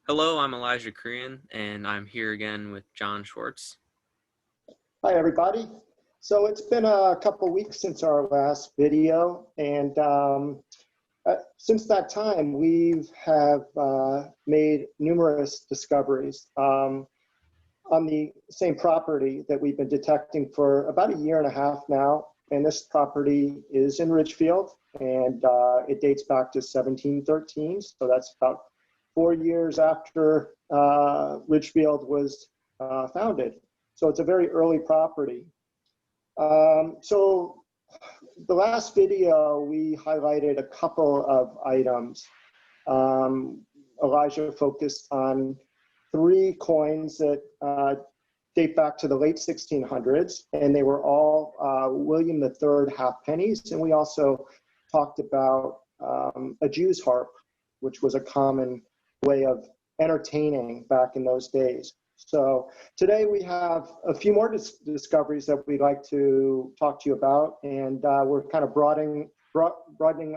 Hello, I'm Elijah Crehan, and I'm here again with John Schwartz. Hi, everybody. So it's been a couple weeks since our last video, and since that time, we have made numerous discoveries on the same property that we've been detecting for about a year and a half now. And this property is in Ridgefield, and it dates back to 1713. So that's about 4 years after Ridgefield was founded. So it's a very early property. So the last video, we highlighted a couple of items. Elijah focused on 3 coins that date back to the late 1600s, and they were all William III halfpennies. And we also talked about a Jew's harp, which was a common way of entertaining back in those days. So today we have a few more discoveries that we'd like to talk to you about, and we're kind of broadening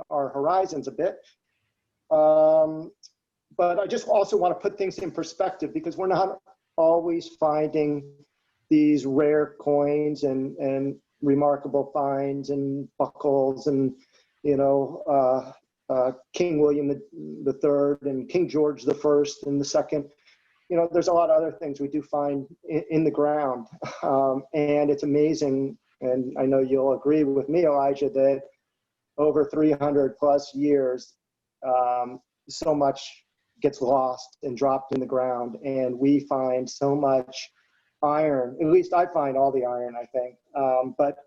our horizons a bit. But I just also want to put things in perspective, because we're not always finding these rare coins and remarkable finds and buckles and, King William III and King George I and the Second. There's a lot of other things we do find in the ground, and it's amazing. And I know you'll agree with me, Elijah, that over 300 plus years, so much gets lost and dropped in the ground, and we find so much iron. At least I find all the iron, I think, but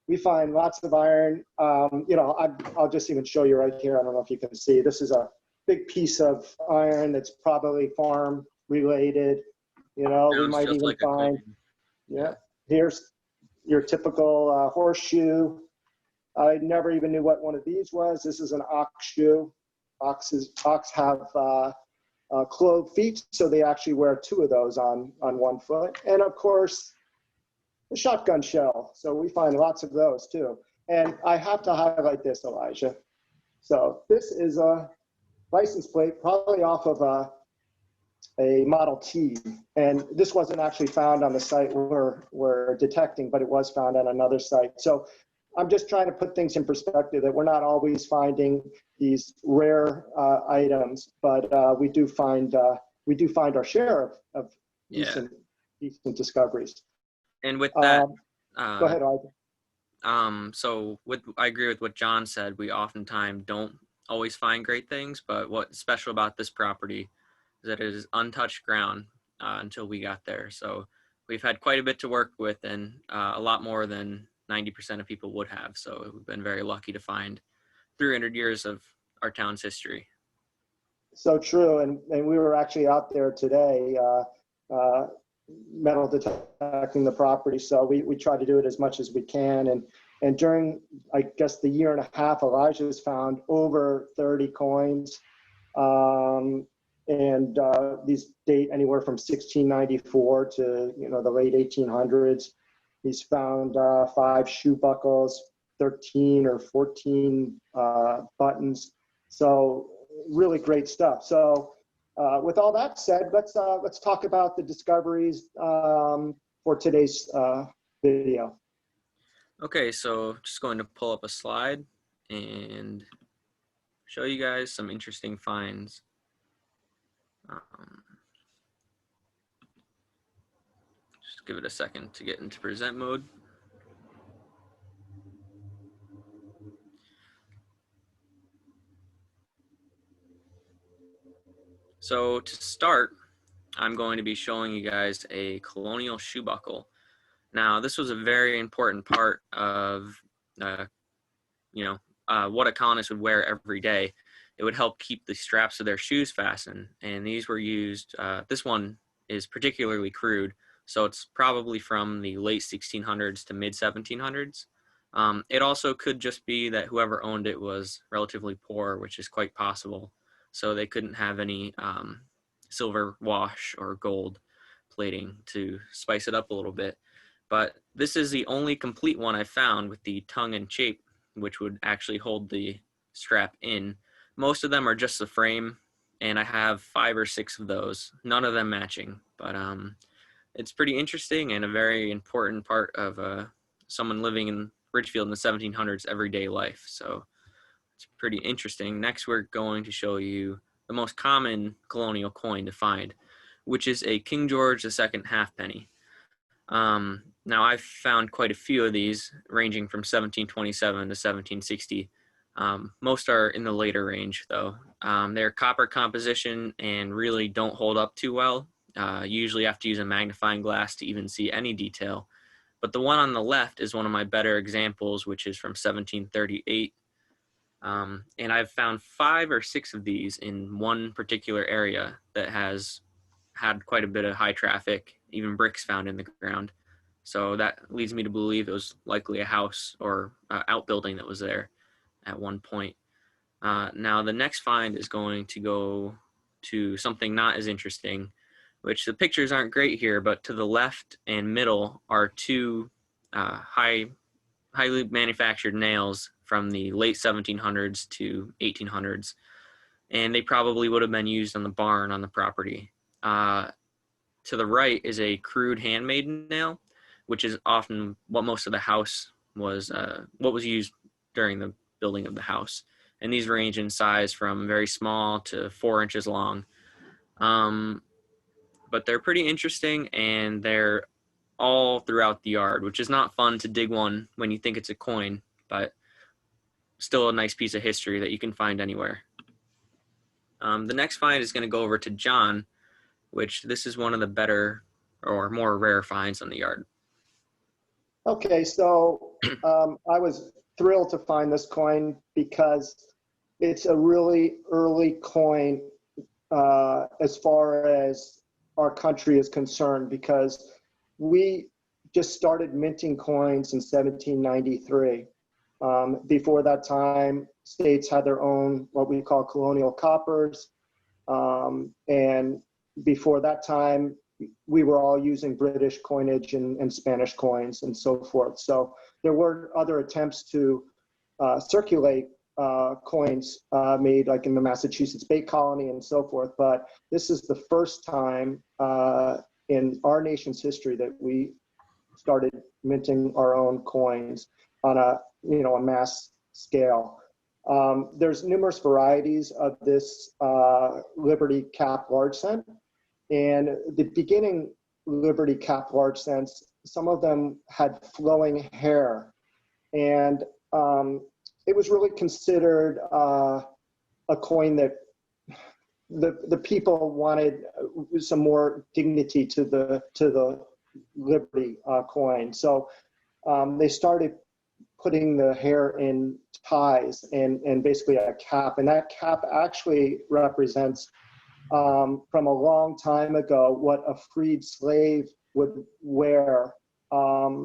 we find lots of iron. I'll just even show you right here. I don't know if you can see. This is a big piece of iron that's probably farm related. We might even like find, here's your typical horseshoe. I never even knew what one of these was. This is an ox shoe. Ox have clove feet, so they actually wear 2 of those on one foot. And of course, the shotgun shell. So we find lots of those too. And I have to highlight this, Elijah. So this is a license plate, probably off of a Model T. And this wasn't actually found on the site we're detecting, but it was found on another site. So I'm just trying to put things in perspective, that we're not always finding these rare items, but we do find our share of decent discoveries. And with that, go ahead, Elijah. So I agree with what John said. We oftentimes don't always find great things, but what's special about this property is that it is untouched ground until we got there. So we've had quite a bit to work with, and a lot more than 90% of people would have. So we've been very lucky to find 300 years of our town's history. So true. And we were actually out there today, metal detecting the property. So we try to do it as much as we can. And during, I guess, the year and a half, Elijah's found over 30 coins. And these date anywhere from 1694 to, the late 1800s. He's found 5 shoe buckles, 13 or 14 buttons. So really great stuff. So with all that said, let's talk about the discoveries for today's video. Okay, so just going to pull up a slide and show you guys some interesting finds. Just give it a second to get into present mode. So to start, I'm going to be showing you guys a Colonial shoe buckle. Now, this was a very important part of, what a colonist would wear every day. It would help keep the straps of their shoes fastened, and these were used. This one is particularly crude, so it's probably from the late 1600s to mid 1700s. It also could just be that whoever owned it was relatively poor, which is quite possible. So they couldn't have any silver wash or gold plating to spice it up a little bit. But this is the only complete one I found with the tongue and shape, which would actually hold the strap in. Most of them are just the frame, and I have 5 or 6 of those, none of them matching. But it's pretty interesting and a very important part of someone living in Ridgefield in the 1700s everyday life. So it's pretty interesting. Next, we're going to show you the most common colonial coin to find, which is a King George II halfpenny. Now, I've found quite a few of these, ranging from 1727 to 1760. Most are in the later range, though. They're copper composition and really don't hold up too well. You usually have to use a magnifying glass to even see any detail. But the one on the left is one of my better examples, which is from 1738. And I've found 5 or 6 of these in one particular area that has had quite a bit of high traffic, even bricks found in the ground. So that leads me to believe it was likely a house or outbuilding that was there at one point. Now, the next find is going to go to something not as interesting, which the pictures aren't great here, but to the left and middle are 2 highly manufactured nails from the late 1700s to 1800s, and they probably would have been used on the barn on the property. To the right is a crude handmade nail, which is often what most of the house was, what was used during the building of the house. And these range in size from very small to 4 inches long. But they're pretty interesting, and they're all throughout the yard, which is not fun to dig one when you think it's a coin, but still a nice piece of history that you can find anywhere. The next find is going to go over to John, which this is one of the better or more rare finds on the yard. Okay, so I was thrilled to find this coin because it's a really early coin as far as our country is concerned, because we just started minting coins in 1793. Before that time, states had their own, what we call colonial coppers. And before that time, we were all using British coinage and Spanish coins and so forth. So there were other attempts to circulate coins made like in the Massachusetts Bay Colony and so forth. But this is the first time in our nation's history that we started minting our own coins on a mass scale. There's numerous varieties of this Liberty Cap large cent, and the beginning Liberty Cap large cents, some of them had flowing hair, and it was really considered a coin that the people wanted some more dignity to the Liberty coin. So they started putting the hair in ties and basically a cap. And that cap actually represents from a long time ago what a freed slave would wear.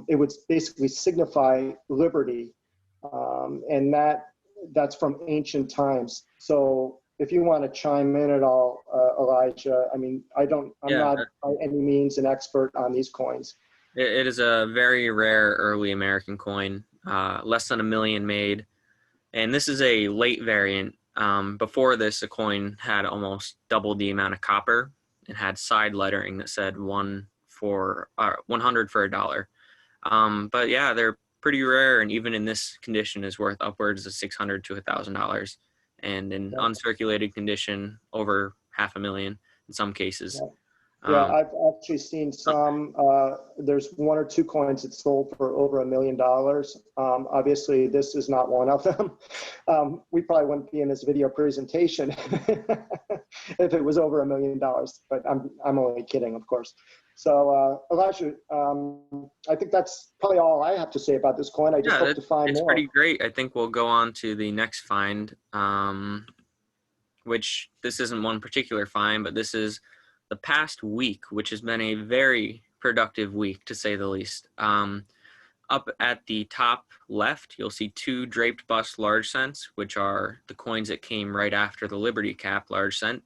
It would basically signify liberty. And that's from ancient times. So if you want to chime in at all, Elijah, I mean, I'm not by any means an expert on these coins. It is a very rare early American coin, less than 1 million made. And this is a late variant. Before this, a coin had almost double the amount of copper and had side lettering that said 100 for $1. But yeah, they're pretty rare, and even in this condition is worth upwards of $600 to $1,000. And in uncirculated condition, over $500,000 in some cases. Yeah, I've actually seen some. There's 1 or 2 coins that sold for over $1 million. Obviously, this is not one of them. We probably wouldn't be in this video presentation if it was over $1 million. But I'm only kidding, of course. So, Elijah, I think that's probably all I have to say about this coin. I just hope to find more. It's pretty great. I think we'll go on to the next find, which this isn't one particular find, but this is the past week, which has been a very productive week, to say the least. Up at the top left, you'll see 2 draped bust large cents, which are the coins that came right after the Liberty Cap large cent.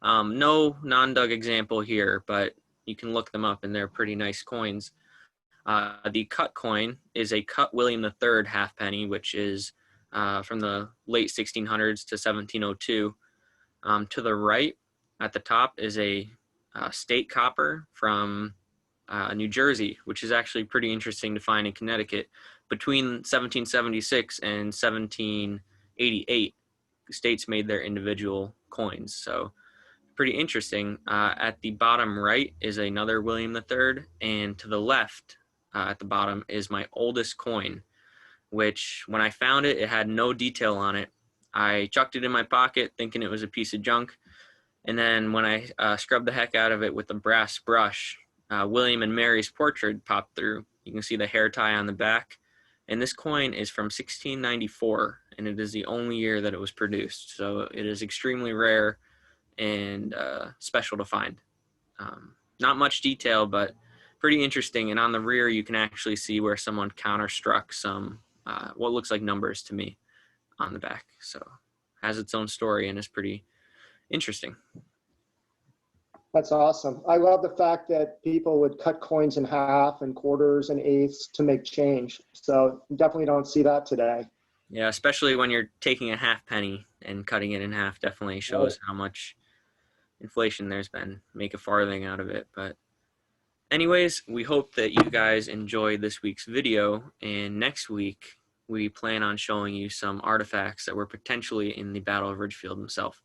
No non-dug example here, but you can look them up, and they're pretty nice coins. The cut coin is a cut William III halfpenny, which is from the late 1600s to 1702. To the right at the top is a state copper from New Jersey, which is actually pretty interesting to find in Connecticut. Between 1776 and 1788, the states made their individual coins. So pretty interesting. At the bottom right is another William III, and to the left at the bottom is my oldest coin, which when I found it, it had no detail on it. I chucked it in my pocket thinking it was a piece of junk. And then when I scrubbed the heck out of it with a brass brush, William and Mary's portrait popped through. You can see the hair tie on the back. And this coin is from 1694, and it is the only year that it was produced. So it is extremely rare and special to find. Not much detail, but pretty interesting. And on the rear, you can actually see where someone counterstruck some what looks like numbers to me on the back. So has its own story and is pretty interesting. That's awesome. I love the fact that people would cut coins in half and quarters and eighths to make change. So definitely don't see that today. Yeah, especially when you're taking a half penny and cutting it in half, definitely shows how much inflation there's been. Make a farthing out of it. But anyways, we hope that you guys enjoyed this week's video, and next week we plan on showing you some artifacts that were potentially in the Battle of Ridgefield himself,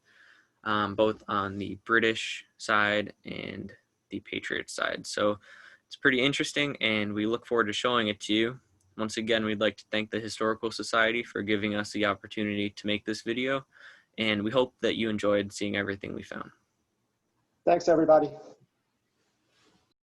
both on the British side and the Patriot side. So it's pretty interesting, and we look forward to showing it to you. Once again, we'd like to thank the Historical Society for giving us the opportunity to make this video, and we hope that you enjoyed seeing everything we found. Thanks, everybody.